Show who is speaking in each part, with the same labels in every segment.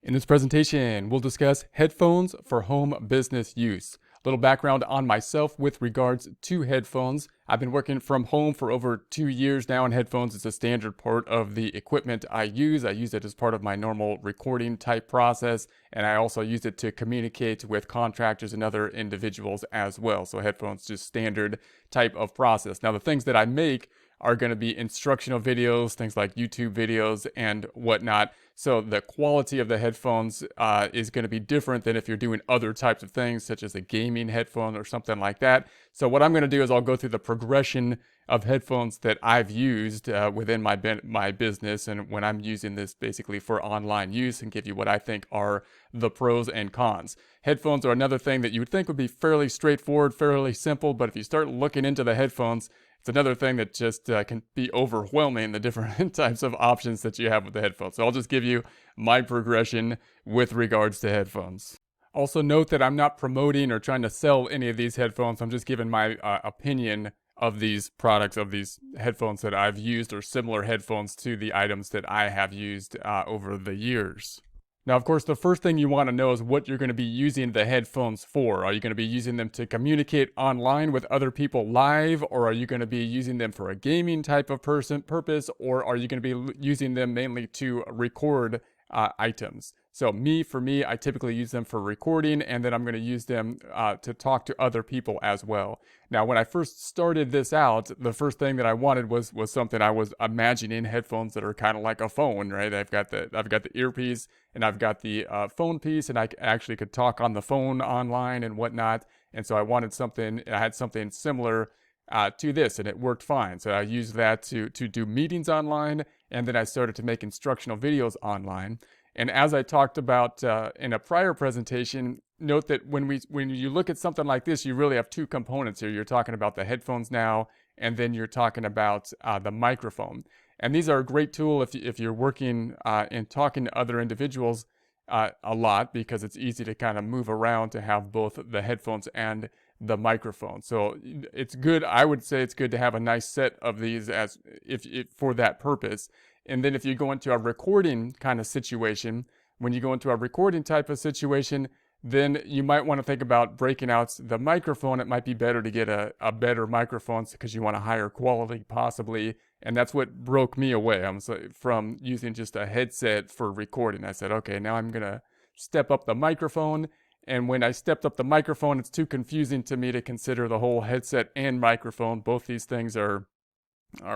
Speaker 1: In this presentation, we'll discuss headphones for home business use. A little background on myself with regards to headphones. I've been working from home for over 2 years now, and headphones is a standard part of the equipment I use. I use it as part of my normal recording type process, and I also use it to communicate with contractors and other individuals as well. So headphones just standard type of process. Now, the things that I make are going to be instructional videos, things like YouTube videos and whatnot. So the quality of the headphones is going to be different than if you're doing other types of things, such as a gaming headphone or something like that. So what I'm going to do is I'll go through the progression of headphones that I've used within my business, and when I'm using this basically for online use, and give you what I think are the pros and cons. Headphones are another thing that you would think would be fairly straightforward, fairly simple, but if you start looking into the headphones, it's another thing that just can be overwhelming, the different types of options that you have with the headphones. So I'll just give you my progression with regards to headphones. Also note that I'm not promoting or trying to sell any of these headphones. I'm just giving my opinion of these products, of these headphones that I've used, or similar headphones to the items that I have used over the years. Now, of course, the first thing you want to know is what you're going to be using the headphones for. Are you going to be using them to communicate online with other people live, or are you going to be using them for a gaming type of purpose, or are you going to be using them mainly to record items? So for me, I typically use them for recording, and then I'm going to use them to talk to other people as well. Now, when I first started this out, the first thing that I wanted was something I was imagining, headphones that are kind of like a phone, right? I've got the earpiece, and I've got the phone piece, and I actually could talk on the phone online and whatnot. And so I wanted something, I had something similar to this, and it worked fine. So I used that to do meetings online, and then I started to make instructional videos online. And as I talked about in a prior presentation, note that when you look at something like this, you really have two components here. You're talking about the headphones now, and then you're talking about the microphone. And these are a great tool if you're working and talking to other individuals a lot, because it's easy to kind of move around to have both the headphones and the microphone. So it's good. I would say it's good to have a nice set of these as if for that purpose. And then if you go into a recording kind of situation, when you go into a recording type of situation, then you might want to think about breaking out the microphone. It might be better to get a better microphone because you want a higher quality possibly. And that's what broke me away. I'm from using just a headset for recording. I said, okay, now I'm going to step up the microphone. And when I stepped up the microphone, it's too confusing to me to consider the whole headset and microphone. Both these things are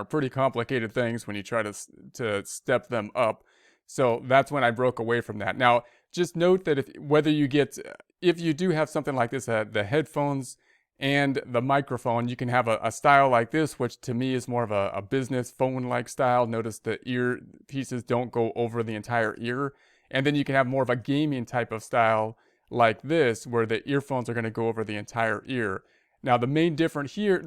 Speaker 1: pretty complicated things when you try to step them up. So that's when I broke away from that. Now, just note that if you do have something like this, the headphones and the microphone, you can have a style like this, which to me is more of a business phone-like style. Notice the ear pieces don't go over the entire ear. And then you can have more of a gaming type of style like this, where the earphones are going to go over the entire ear. Now, the main difference here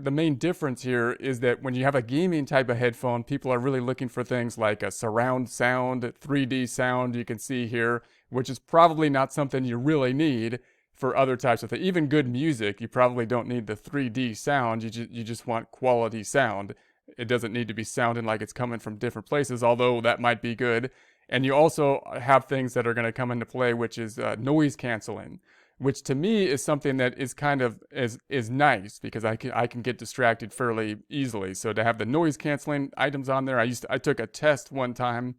Speaker 1: is that when you have a gaming type of headphone, people are really looking for things like a surround sound, 3D sound you can see here, which is probably not something you really need for other types of things. Even good music, you probably don't need the 3D sound. You just want quality sound. It doesn't need to be sounding like it's coming from different places, although that might be good. And you also have things that are going to come into play, which is noise canceling, which to me is something that is kind of is nice, because I can get distracted fairly easily. So to have the noise canceling items on there, I took a test one time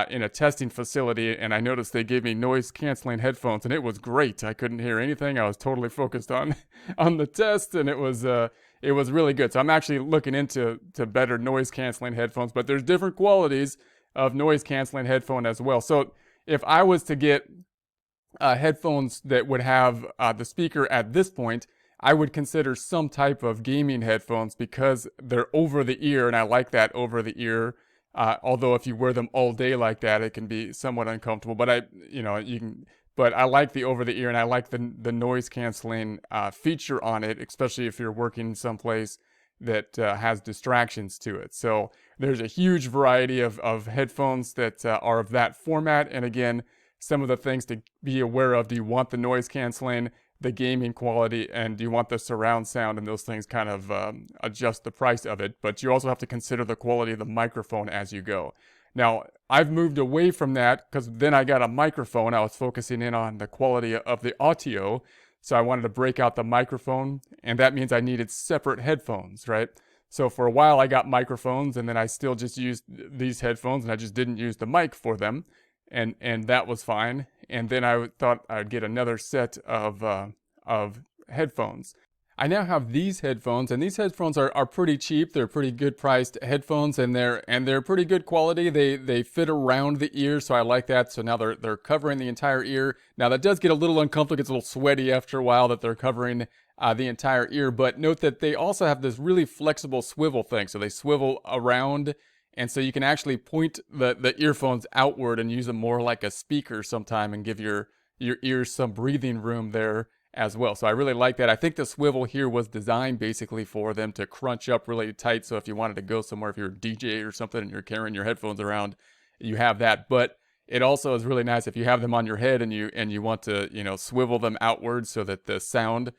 Speaker 1: in a testing facility, and I noticed they gave me noise canceling headphones, and it was great. I couldn't hear anything. I was totally focused on the test, and it was really good. So I'm actually looking into better noise canceling headphones, but there's different qualities of noise canceling headphone as well. So if I was to get headphones that would have the speaker at this point, I would consider some type of gaming headphones, because they're over the ear, and I like that over the ear. Although if you wear them all day like that, it can be somewhat uncomfortable. But I like the over the ear, and I like the noise canceling feature on it, especially if you're working someplace that has distractions to it. So there's a huge variety of headphones that are of that format. And again, some of the things to be aware of: do you want the noise canceling, the gaming quality, and do you want the surround sound? And those things kind of adjust the price of it. But you also have to consider the quality of the microphone as you go. Now, I've moved away from that because then I got a microphone. I was focusing in on the quality of the audio. So I wanted to break out the microphone, and that means I needed separate headphones, right? So for a while I got microphones, and then I still just used these headphones, and I just didn't use the mic for them, and that was fine. And then I thought I'd get another set of headphones. I now have these headphones, and these headphones are pretty cheap. They're pretty good priced headphones, and they're pretty good quality. They fit around the ear, so I like that. So now they're covering the entire ear. Now that does get a little uncomfortable. It gets a little sweaty after a while that they're covering the entire ear. But note that they also have this really flexible swivel thing, so they swivel around, and so you can actually point the earphones outward and use them more like a speaker sometime, and give your ears some breathing room there as well. So I really like that. I think the swivel here was designed basically for them to crunch up really tight. So if you wanted to go somewhere, if you're a DJ or something and you're carrying your headphones around, you have that. But it also is really nice if you have them on your head and you want to, swivel them outwards so that the sound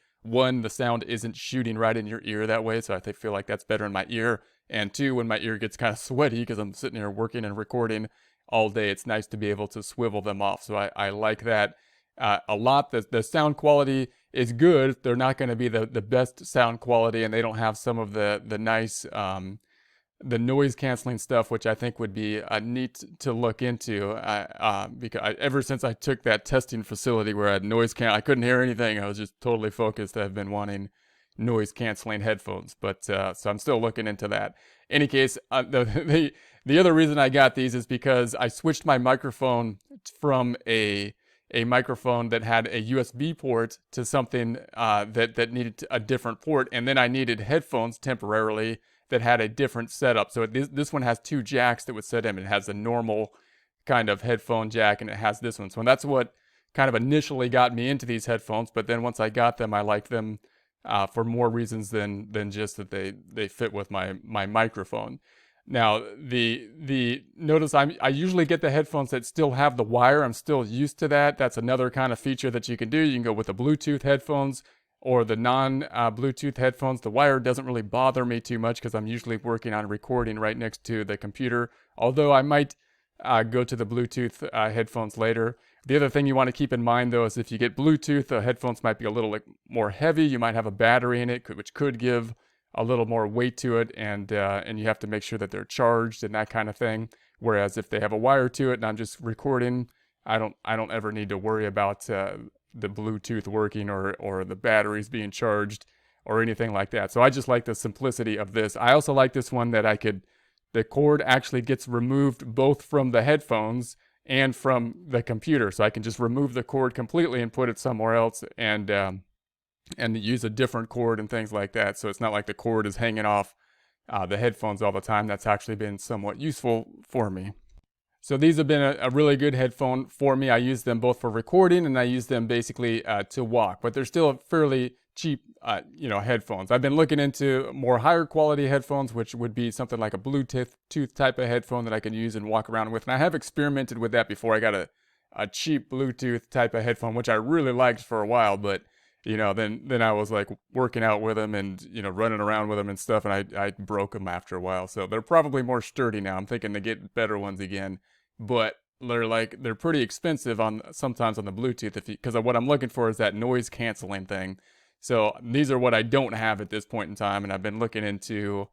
Speaker 1: isn't shooting right in your ear that way. So I feel like that's better in my ear. And two, when my ear gets kind of sweaty because I'm sitting here working and recording all day, it's nice to be able to swivel them off. So I like that a lot. The sound quality is good. They're not going to be the best sound quality, and they don't have some of the nice the noise canceling stuff, which I think would be neat to look into. Because ever since I took that testing facility where I had I couldn't hear anything. I was just totally focused. I've been wanting noise canceling headphones, but so I'm still looking into that. Any case, the other reason I got these is because I switched my microphone from a microphone that had a USB port to something that needed a different port, and then I needed headphones temporarily that had a different setup. So this one has two jacks that would set in. It has a normal kind of headphone jack, and it has this one. So that's what kind of initially got me into these headphones. But then once I got them, I liked them for more reasons than just that they fit with my microphone. Now, the notice I usually get the headphones that still have the wire. I'm still used to that. That's another kind of feature that you can do. You can go with the Bluetooth headphones or the non-Bluetooth headphones. The wire doesn't really bother me too much because I'm usually working on recording right next to the computer, although I might go to the Bluetooth headphones later. The other thing you want to keep in mind, though, is if you get Bluetooth, the headphones might be a little more heavy. You might have a battery in it, which could give a little more weight to it, and you have to make sure that they're charged and that kind of thing. Whereas if they have a wire to it and I'm just recording, I don't ever need to worry about the Bluetooth working or the batteries being charged or anything like that. So I just like the simplicity of this. I also like this one that the cord actually gets removed both from the headphones and from the computer. So I can just remove the cord completely and put it somewhere else and use a different cord and things like that. So it's not like the cord is hanging off the headphones all the time. That's actually been somewhat useful for me. So these have been a really good headphone for me. I use them both for recording and I use them basically to walk, but they're still fairly cheap, headphones. I've been looking into more higher quality headphones, which would be something like a Bluetooth type of headphone that I can use and walk around with. And I have experimented with that before. I got a cheap Bluetooth type of headphone, which I really liked for a while, but then I was like working out with them and, running around with them and stuff, and I broke them after a while. So they're probably more sturdy now. I'm thinking to get better ones again, but they're pretty expensive sometimes on the Bluetooth because what I'm looking for is that noise canceling thing. So these are what I don't have at this point in time, and I've been looking into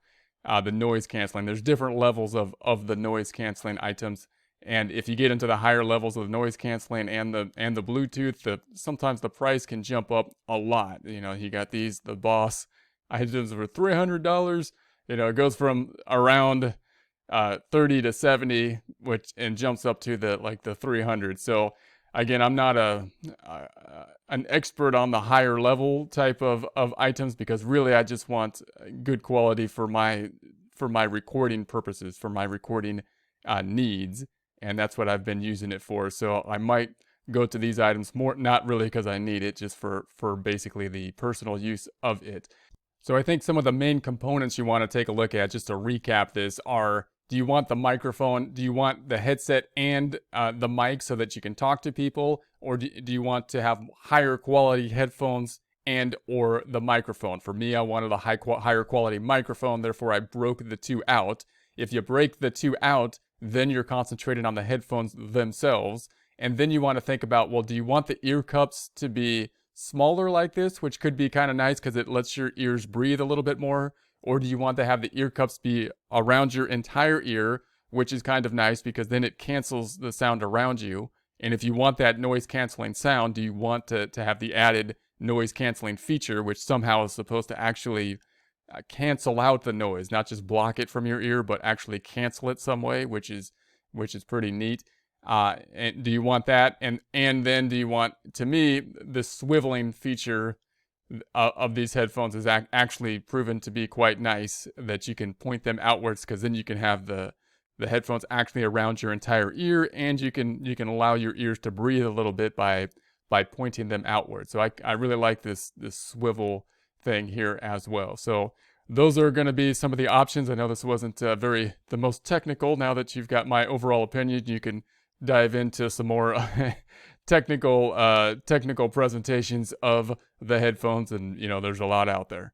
Speaker 1: the noise canceling. There's different levels of the noise canceling items. And if you get into the higher levels of the noise canceling and the Bluetooth, sometimes the price can jump up a lot. You got the Boss items for $300. It goes from around 30 to 70, and jumps up to the 300. So again, I'm not an expert on the higher level type of items because really I just want good quality for my recording purposes, for my recording needs. And that's what I've been using it for. So I might go to these items more, not really because I need it, just for basically the personal use of it. So I think some of the main components you want to take a look at, just to recap this, are: do you want the microphone? Do you want the headset and the mic so that you can talk to people? Or do you want to have higher quality headphones and or the microphone? For me, I wanted a higher quality microphone, therefore I broke the two out. If you break the two out, then you're concentrating on the headphones themselves. And then you want to think about, well, do you want the ear cups to be smaller like this, which could be kind of nice because it lets your ears breathe a little bit more? Or do you want to have the ear cups be around your entire ear, which is kind of nice because then it cancels the sound around you? And if you want that noise canceling sound, do you want to have the added noise canceling feature, which somehow is supposed to actually cancel out the noise, not just block it from your ear, but actually cancel it some way, which is pretty neat. And do you want that? And then do you want, to me, the swiveling feature of these headphones is actually proven to be quite nice, that you can point them outwards because then you can have the headphones actually around your entire ear, and you can allow your ears to breathe a little bit by pointing them outward. So I really like this swivel thing here as well. So those are going to be some of the options. I know this wasn't the most technical. Now that you've got my overall opinion, you can dive into some more technical presentations of the headphones, and there's a lot out there.